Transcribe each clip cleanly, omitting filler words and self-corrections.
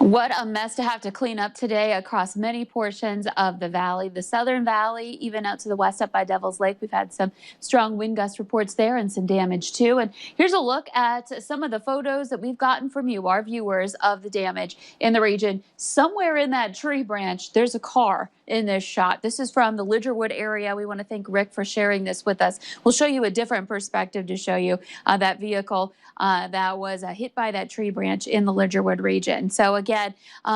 What a mess to have to clean up today across many portions of the valley. The Southern Valley, even out to the west up by Devil's Lake. We've had some strong wind gust reports there and some damage too. And here's a look at some of the photos that we've gotten from you, our viewers, of the damage in the region. Somewhere in that tree branch, there's a car in this shot. This is from the Lidgerwood area. We want to thank Rick for sharing this with us. We'll show you a different perspective to show you that vehicle that was hit by that tree branch in the Lidgerwood region. So again,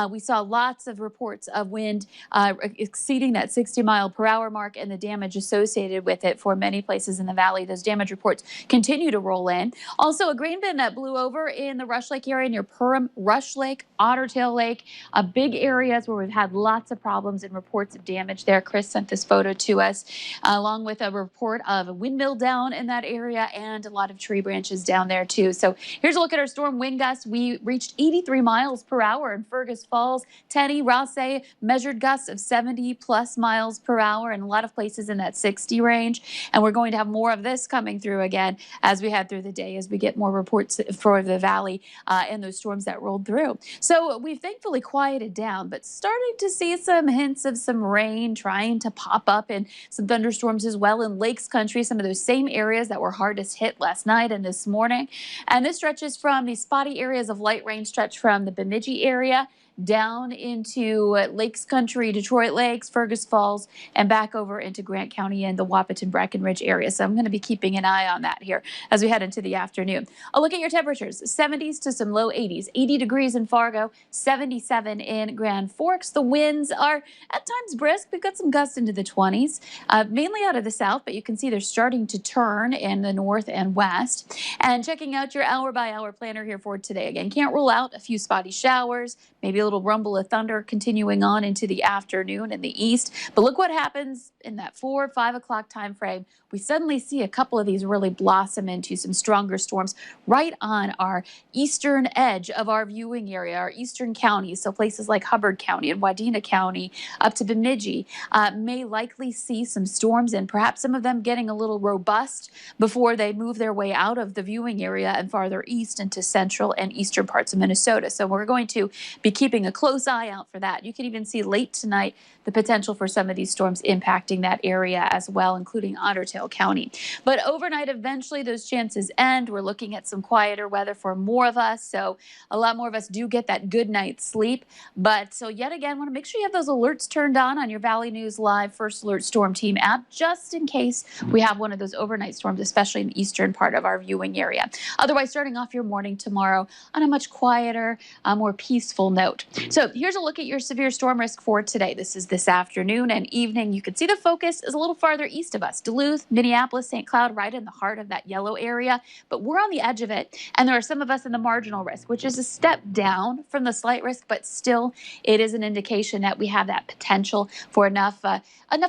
we saw lots of reports of wind exceeding that 60-mile-per-hour mark and the damage associated with it for many places in the valley. Those damage reports continue to roll in. Also, a grain bin that blew over in the Rush Lake area near Perham, Rush Lake, Ottertail Lake, big areas where we've had lots of problems and reports of damage there. Chris sent this photo to us, along with a report of a windmill down in that area and a lot of tree branches down there too. So here's a look at our storm wind gusts. We reached 83 miles per hour in Fergus Falls. Tenney, Rothsay measured gusts of 70+ miles per hour, and a lot of places in that 60 range. And we're going to have more of this coming through again as we head through the day, as we get more reports for the valley and those storms that rolled through. So we've thankfully quieted down, but starting to see some hints of some rain trying to pop up and some thunderstorms as well in Lakes Country, some of those same areas that were hardest hit last night and this morning. And this stretches from the spotty areas of light rain stretch from the Bemidji area down into Lakes Country, Detroit Lakes, Fergus Falls, and back over into Grant County and the Wahpeton Breckenridge area. So I'm going to be keeping an eye on that here as we head into the afternoon. I'll look at your temperatures, 70s to some low 80s, 80 degrees in Fargo, 77 in Grand Forks. The winds are at times brisk. We've got some gusts into the 20s, mainly out of the south, but you can see they're starting to turn in the north and west. And checking out your hour-by-hour planner here for today. Again, can't rule out a few spotty showers, maybe a little rumble of thunder continuing on into the afternoon in the east. But look what happens in that 4 or 5 o'clock time frame. We suddenly see a couple of these really blossom into some stronger storms right on our eastern edge of our viewing area, our eastern counties. So places like Hubbard County and Wadena County up to Bemidji may likely see some storms, and perhaps some of them getting a little robust before they move their way out of the viewing area and farther east into central and eastern parts of Minnesota. So we're going to be keeping a close eye out for that. You can even see late tonight the potential for some of these storms impacting that area as well, including Ottertail County. But overnight, eventually those chances end. We're looking at some quieter weather for more of us, so a lot more of us do get that good night's sleep. But so yet again, want to make sure you have those alerts turned on your Valley News Live First Alert Storm Team app, just in case we have one of those overnight storms, especially in the eastern part of our viewing area. Otherwise, starting off your morning tomorrow on a much quieter, more peaceful note. So here's a look at your severe storm risk for today. This is this afternoon and evening. You can see the focus is a little farther east of us. Duluth, Minneapolis, St. Cloud, right in the heart of that yellow area. But we're on the edge of it, and there are some of us in the marginal risk, which is a step down from the slight risk, but still it is an indication that we have that potential for enough of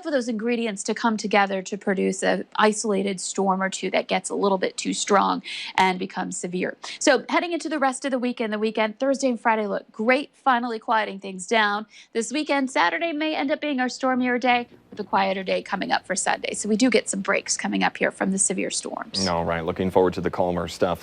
those ingredients to come together to produce an isolated storm or two that gets a little bit too strong and becomes severe. So heading into the rest of the weekend, Thursday and Friday look great, finally quieting things down. This weekend, Saturday may end up being our stormier day with a quieter day coming up for Sunday. So we do get some breaks coming up here from the severe storms. All right, looking forward to the calmer stuff.